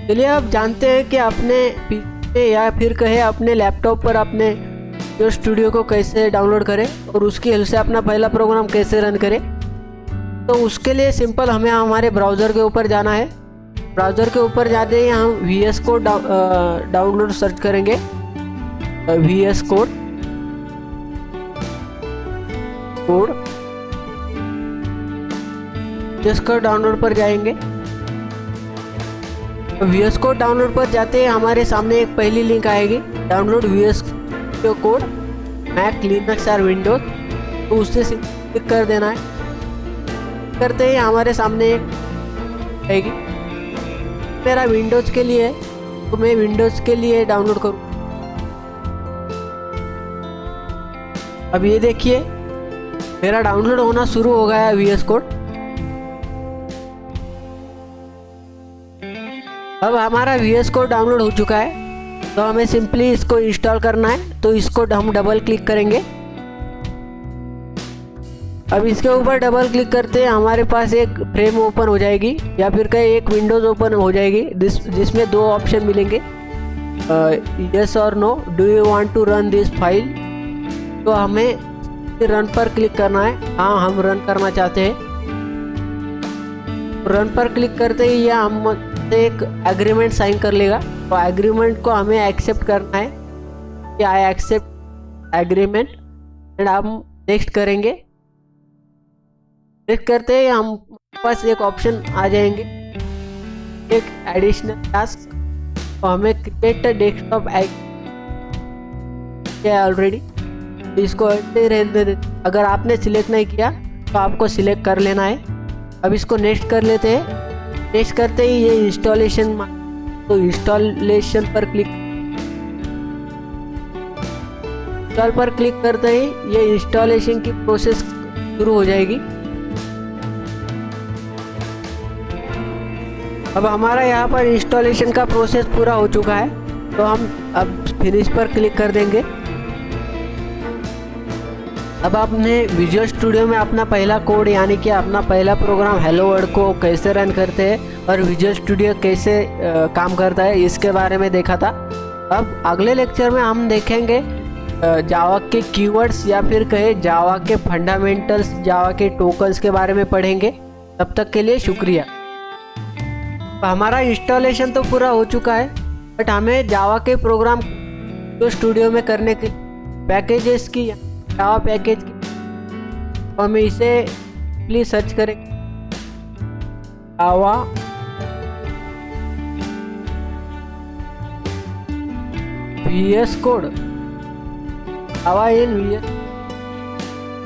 चलिए अब जानते हैं कि अपने पीसी या फिर कहे अपने लैपटॉप पर अपने जो स्टूडियो को कैसे डाउनलोड करें और उसकी हेल्प से अपना पहला प्रोग्राम कैसे रन करें। तो उसके लिए सिंपल हमें हमारे ब्राउज़र के ऊपर जाना है। ब्राउज़र के ऊपर जाते ही हम VS कोड डाउनलोड सर्च करेंगे। VS code VS code download पर जाएंगे। VS कोड डाउनलोड पर जाते ही हमारे सामने एक पहली लिंक आएगी, download VS code Mac Linux और विंडोज। तो उससे क्लिक कर देना है। करते ही हमारे सामने एक आएगी, मेरा विंडोज़ के लिए है तो मैं विंडोज़ के लिए डाउनलोड करूँ। अब ये देखिए मेरा डाउनलोड होना शुरू हो गया है VS कोड। अब हमारा VS कोड डाउनलोड हो चुका है तो हमें सिंपली इसको इंस्टॉल करना है। तो इसको हम डबल क्लिक करेंगे। अब इसके ऊपर डबल क्लिक करते हैं हमारे पास एक फ्रेम ओपन हो जाएगी या फिर कहीं एक विंडोज़ ओपन हो जाएगी जिसमें दो ऑप्शन मिलेंगे, यस और no, do you want to run this file. तो हमें रन पर क्लिक करना है। हाँ, हम रन करना चाहते हैं। रन पर क्लिक करते ही यह हम एक एग्रीमेंट साइन कर लेगा। तो एग्रीमेंट को हमें एक्सेप्ट करना है कि आई एक्सेप्ट एग्रीमेंट एंड हम नेक्स्ट करेंगे। नेक्स्ट करते ही हम पास एक ऑप्शन आ जाएंगे, एक एडिशनल टास्क। तो हमें क्रिएट डेस्कटॉप ऑलरेडी, इसको रहने दे। अगर आपने सिलेक्ट नहीं किया तो आपको सिलेक्ट कर लेना है। अब इसको नेक्स्ट कर लेते हैं। नेक्स्ट करते ही ये इंस्टॉलेशन, तो इंस्टॉलेशन पर क्लिक, इंस्टॉल पर क्लिक करते ही ये इंस्टॉलेशन की प्रोसेस शुरू हो जाएगी। अब हमारा यहाँ पर इंस्टॉलेशन का प्रोसेस पूरा हो चुका है तो हम अब फिनिश पर क्लिक कर देंगे। अब आपने विजुअल स्टूडियो में अपना पहला कोड यानी कि अपना पहला प्रोग्राम हेलो वर्ल्ड को कैसे रन करते हैं और विजुअल स्टूडियो कैसे काम करता है इसके बारे में देखा था। अब अगले लेक्चर में हम देखेंगे जावा के कीवर्ड्स या फिर कहे जावा के फंडामेंटल्स, जावा के टोकन्स के बारे में पढ़ेंगे। तब तक के लिए शुक्रिया। हमारा इंस्टॉलेशन तो पूरा हो चुका है बट हमें जावा के प्रोग्राम जो स्टूडियो में करने के पैकेजेस की, जावा पैकेज की, तो हमें इसे प्लीज सर्च करें जावा VS कोड, जावा इन VS।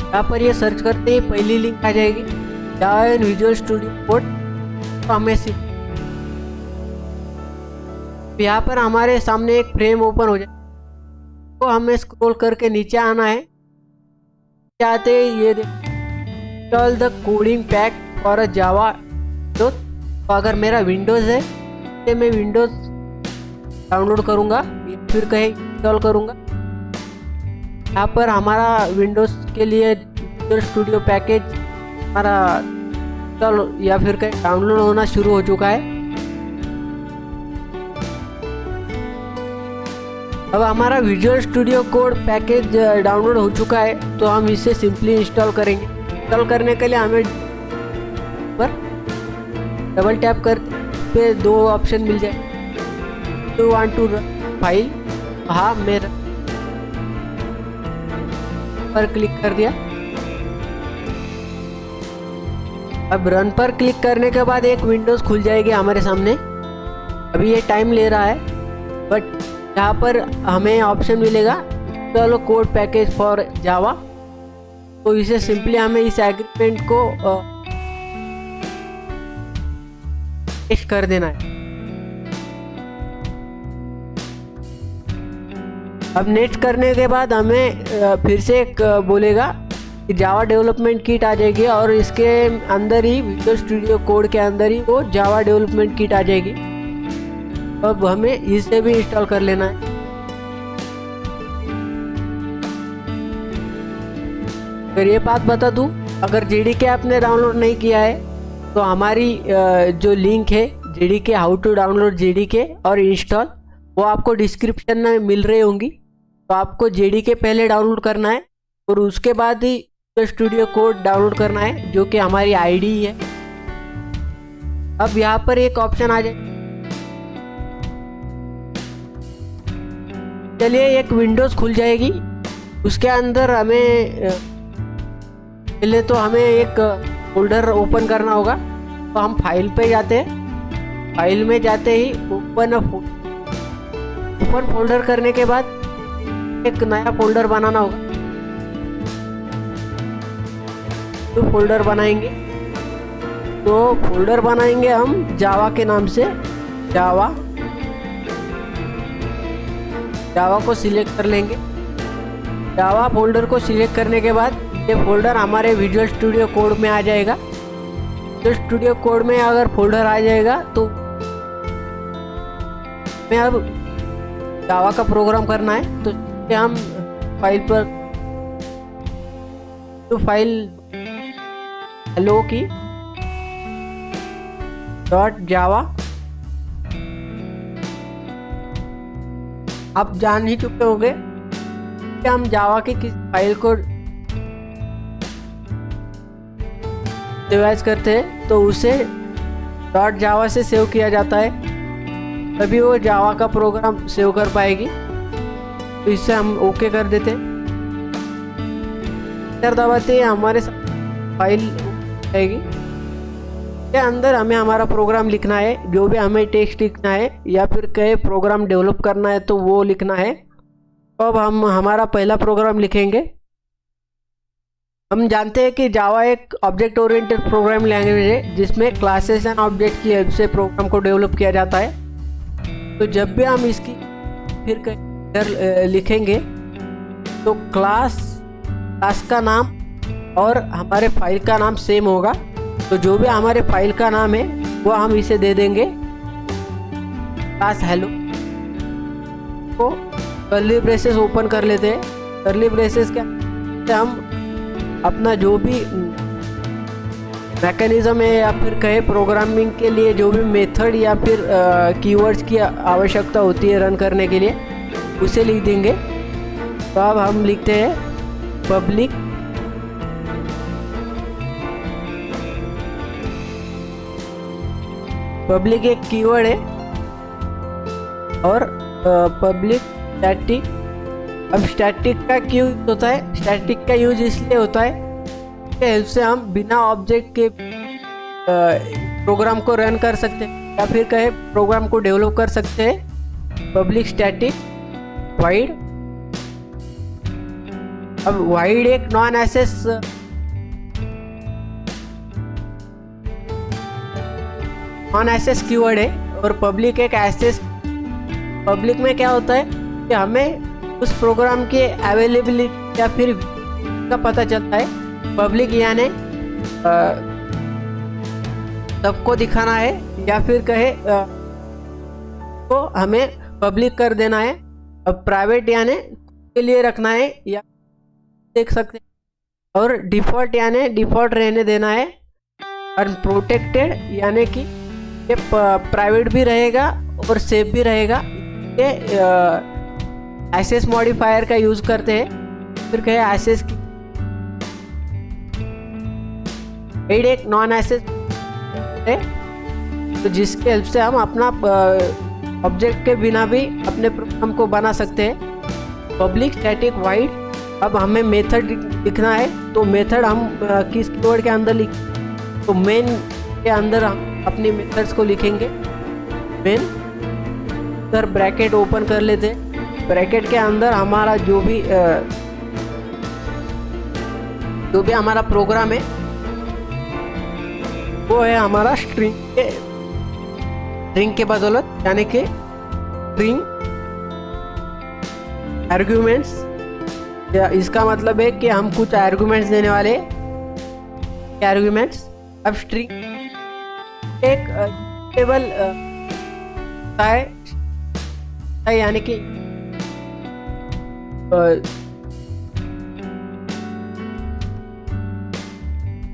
यहाँ पर ये सर्च करते ही पहली लिंक आ जाएगी, जावा इन विजुअल स्टूडियो कोड। तो हमें यहाँ पर हमारे सामने एक फ्रेम ओपन हो जाए तो हमें स्क्रॉल करके नीचे आना है। चाहते ये install the coding pack for Java. तो अगर मेरा विंडोज़ है तो मैं विंडोज़ डाउनलोड करूँगा, फिर कहीं इंस्टॉल करूँगा। यहाँ पर हमारा विंडोज़ के लिए विजुअल स्टूडियो पैकेज हमारा इंस्टॉल या फिर कहीं डाउनलोड होना शुरू हो चुका है। अब हमारा visual studio code package download हो चुका है तो हम इसे सिंपली इंस्टॉल करेंगे। इंस्टॉल करने के लिए हमें पर डबल टैप कर पे दो ऑप्शन मिल जाए, do want to run file. हाँ, मेरा पर क्लिक कर दिया। अब रन पर क्लिक करने के बाद एक विंडोज़ खुल जाएगी हमारे सामने। अभी ये टाइम ले रहा है बट यहाँ पर हमें ऑप्शन मिलेगा install code package for Java. तो इसे सिंपली हमें इस एग्रीमेंट को नेक्स्ट कर देना है। अब नेक्स्ट करने के बाद हमें फिर से एक बोलेगा कि जावा डेवलपमेंट किट आ जाएगी और इसके अंदर ही विजुअल स्टूडियो कोड के अंदर ही वो जावा डेवलपमेंट किट आ जाएगी। अब हमें इसे भी इंस्टॉल कर लेना है। अगर ये बात बता दूं, अगर JDK आपने डाउनलोड नहीं किया है तो हमारी जो लिंक है JDK, how to download JDK और इंस्टॉल, वो आपको डिस्क्रिप्शन में मिल रही होंगी। तो आपको JDK पहले डाउनलोड करना है और उसके बाद ही स्टूडियो कोड डाउनलोड करना है, जो कि हमारी आईडी है। अब यहाँ पर एक ऑप्शन आ जाए, चलिए एक विंडोज खुल जाएगी। उसके अंदर हमें पहले तो हमें एक फोल्डर ओपन करना होगा। तो हम फाइल पे जाते हैं, फाइल में जाते ही ओपन फोल्डर करने के बाद एक नया फोल्डर बनाना होगा। तो फोल्डर बनाएंगे, तो फोल्डर बनाएंगे हम जावा के नाम से। जावा को सिलेक्ट कर लेंगे। जावा फोल्डर को सिलेक्ट करने के बाद ये फोल्डर हमारे विजुअल स्टूडियो कोड में आ जाएगा। विजुअल स्टूडियो कोड में अगर फोल्डर आ जाएगा तो हमें अब जावा का प्रोग्राम करना है। तो हम फाइल पर, तो फाइल हेलो की .java, आप जान ही चुके होंगे कि हम जावा की किस फाइल को डिवाइस करते हैं तो उसे .java से सेव किया जाता है, तभी वो जावा का प्रोग्राम सेव कर पाएगी। तो इससे हम ओके कर देते हैं, एंटर दबाते हैं, हमारे फाइल आएगी। के अंदर हमें हमारा प्रोग्राम लिखना है, जो भी हमें टेक्स्ट लिखना है या फिर कहीं प्रोग्राम डेवलप करना है तो वो लिखना है। तो अब हम हमारा पहला प्रोग्राम लिखेंगे। हम जानते हैं कि जावा एक ऑब्जेक्ट ओरिएंटेड प्रोग्रामिंग लैंग्वेज है, जिसमें क्लासेस एंड ऑब्जेक्ट की हेल्प से प्रोग्राम को डेवलप किया जाता है। तो जब भी हम इसकी फिर लिखेंगे तो क्लास का नाम और हमारे फाइल का नाम सेम होगा। तो जो भी हमारे फाइल का नाम है वो हम इसे दे देंगे क्लास हेलो को। कर्ली ब्रेसेस ओपन कर लेते हैं। कर्ली ब्रेसेस के हम अपना जो भी मैकेनिज्म है या फिर कहे प्रोग्रामिंग के लिए जो भी मेथड या फिर कीवर्ड्स की आवश्यकता होती है रन करने के लिए, उसे लिख देंगे। तो अब हम लिखते हैं पब्लिक एक कीवर्ड है और पब्लिक स्टैटिक। अब स्टैटिक का क्यों होता है? स्टैटिक का यूज इसलिए होता है कि हेल्प से हम बिना ऑब्जेक्ट के प्रोग्राम को रन कर सकते हैं या फिर कहे प्रोग्राम को डेवलप कर सकते हैं। Public static wide. अब वाइड एक नॉन एसेस कीवर्ड है और पब्लिक एक एसेस। पब्लिक में क्या होता है कि हमें उस प्रोग्राम के अवेलेबिलिटी या फिर का पता चलता है। पब्लिक यानी सबको दिखाना है या फिर कहे तो हमें पब्लिक कर देना है। अब प्राइवेट यानी के लिए रखना है या देख सकते हैं। और डिफ़ॉल्ट यानी डिफ़ॉल्ट रहने देना है। अनप्रोटेक्टेड यानी कि ये प्राइवेट भी रहेगा और सेफ भी रहेगा। ये एसेस मॉडिफायर का यूज़ करते हैं। फिर कहे एसेस की एक नॉन एसेस है, तो जिसके हेल्प से हम अपना ऑब्जेक्ट के बिना भी अपने प्रोग्राम को बना सकते हैं। Public static wide. अब हमें मेथड लिखना है, तो मेथड हम किस कीवर्ड के अंदर लिख, तो मेन के अंदर हम अपने मेथड्स को लिखेंगे। मेन सर ब्रैकेट ओपन कर लेते हैं। ब्रैकेट के अंदर हमारा जो भी हमारा प्रोग्राम है वो है हमारा स्ट्रिंग के बदौलत, यानी कि स्ट्रिंग आर्ग्यूमेंट्स। या इसका मतलब है कि हम कुछ आर्ग्यूमेंट्स देने वाले आर्ग्यूमेंट्स। अब स्ट्रिंग एक टेबल है, यानी कि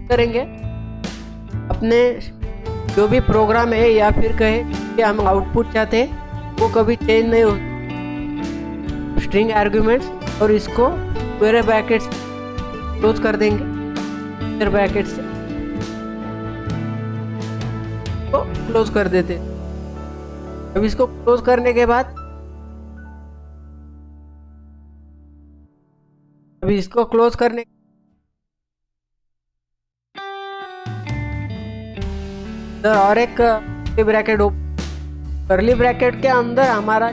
करेंगे अपने जो भी प्रोग्राम है या फिर कहे कि हम आउटपुट चाहते हैं वो कभी चेंज नहीं हो स्ट्रिंग आर्ग्यूमेंट्स, और इसको स्क्वायर ब्रैकेट्स क्लोज कर देंगे, स्क्वायर ब्रैकेट से तो क्लोज कर देते। अब इसको क्लोज करने के बाद अभी इसको क्लोज करने और एक ब्रैकेट ओपन, कर्ली ब्रैकेट के अंदर हमारा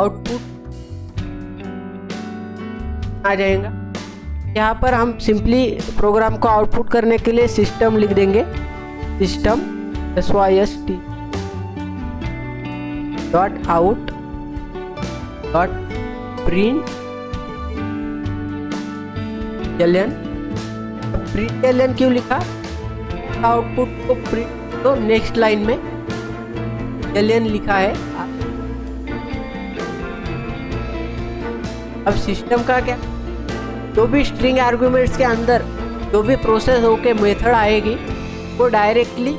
आउटपुट आ जाएगा। यहाँ पर हम सिंपली प्रोग्राम को आउटपुट करने के लिए सिस्टम लिख देंगे, system SYST dot out dot print ln. Print ln क्यों लिखा? आउटपुट को प्रिंट तो नेक्स्ट लाइन में एलन लिखा है। अब सिस्टम का क्या, जो भी स्ट्रिंग आर्गुमेंट्स के अंदर जो भी प्रोसेस होके मेथड आएगी वो डायरेक्टली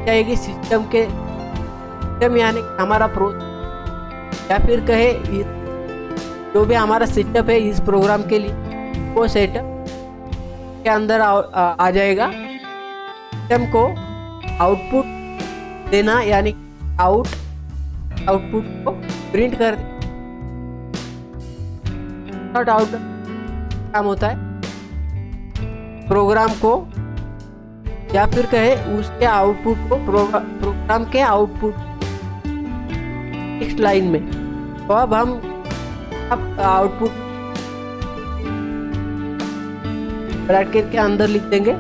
जाएगी सिस्टम के, सिस्टम यानी हमारा या फिर कहे जो भी हमारा सेटअप है इस प्रोग्राम के लिए वो सेटअप के अंदर आ जाएगा। सिस्टम को आउटपुट देना यानी आउटपुट को प्रिंट कर आउट काम होता है प्रोग्राम को या फिर कहे उसके आउटपुट को प्रोग्राम के आउटपुट नेक्स्ट लाइन में। तो अब हम आउटपुट ब्रैकेट के अंदर लिख देंगे,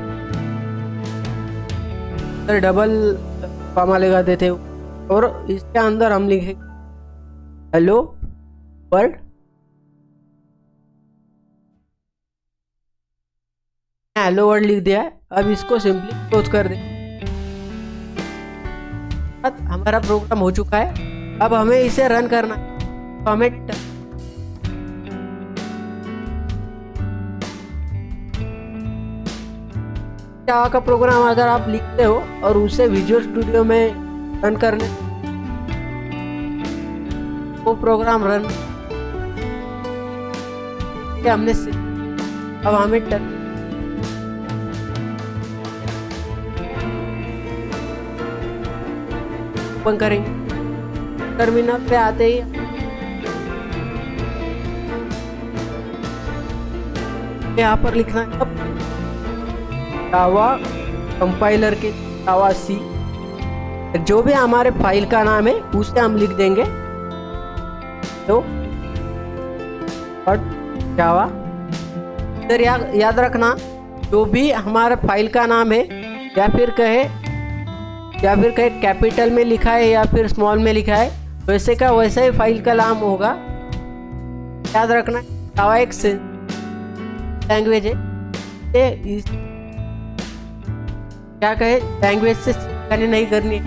डबल कॉमा लगा देते और इसके अंदर हम लिखेंगे हेलो वर्ल्ड। हेलो वर्ल्ड लिख दिया है। अब इसको सिंपली क्लोज कर दे। हमारा प्रोग्राम हो चुका है। अब हमें इसे रन करना है। तो हमें जावा का प्रोग्राम अगर आप लिखते हो और उसे विजुअल स्टूडियो में रन करने वो प्रोग्राम रन हमने अब हमें ओपन करेंगे। टर्मिनल पे आते ही यहाँ पर लिखना है अब जावा कंपाइलर के जावा सी, जो भी हमारे फाइल का नाम है उसे हम लिख देंगे तो जावा। इधर याद रखना जो भी हमारे फाइल का नाम है या फिर कहे कैपिटल में लिखा है या फिर स्मॉल में लिखा है वैसे का वैसा ही फाइल का नाम होगा। याद रखना जावा एक लैंग्वेज है, इस क्या कहे लैंग्वेज से करनी नहीं करनी,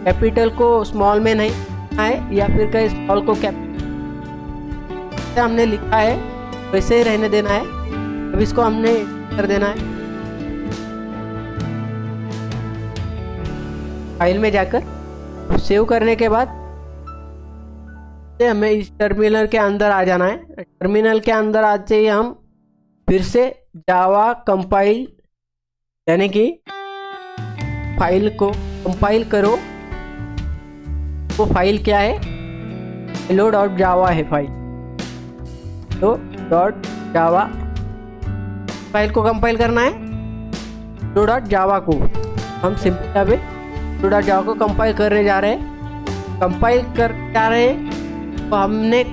कैपिटल को स्मॉल में नहीं है या फिर कहे स्मॉल को कैपिटल हमने लिखा है वैसे ही रहने देना है। अब इसको हमने कर देना है फाइल में जाकर। सेव करने के बाद हमें इस टर्मिनल के अंदर आ जाना है। टर्मिनल के अंदर आते ही हम फिर से जावा कंपाइल यानी कि फाइल को कंपाइल करो। वो फाइल क्या है hello.java है फाइल, तो .java फाइल को कंपाइल करना है। hello.java को हम सिंपल hello.java को कंपाइल करने जा रहे हैं। कंपाइल कर जा रहे हैं तो हमने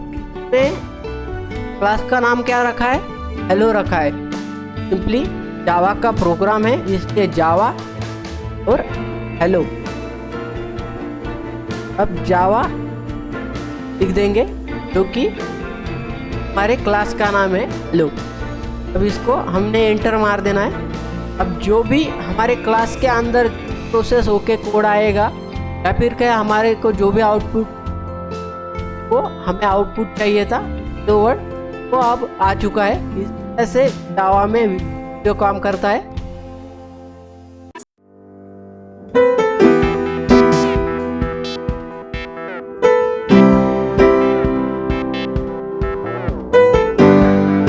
क्लास का नाम क्या रखा है, हेलो रखा है। सिंपली जावा का प्रोग्राम है इसलिए जावा और हेलो। अब जावा लिख देंगे जो कि हमारे क्लास का नाम है हेलो। अब इसको हमने एंटर मार देना है। अब जो भी हमारे क्लास के अंदर प्रोसेस होके कोड आएगा या फिर क्या हमारे को जो भी आउटपुट वो हमें आउटपुट चाहिए था तो वर्ड वो अब आ चुका है। इस तरह से जावा में जो काम करता है।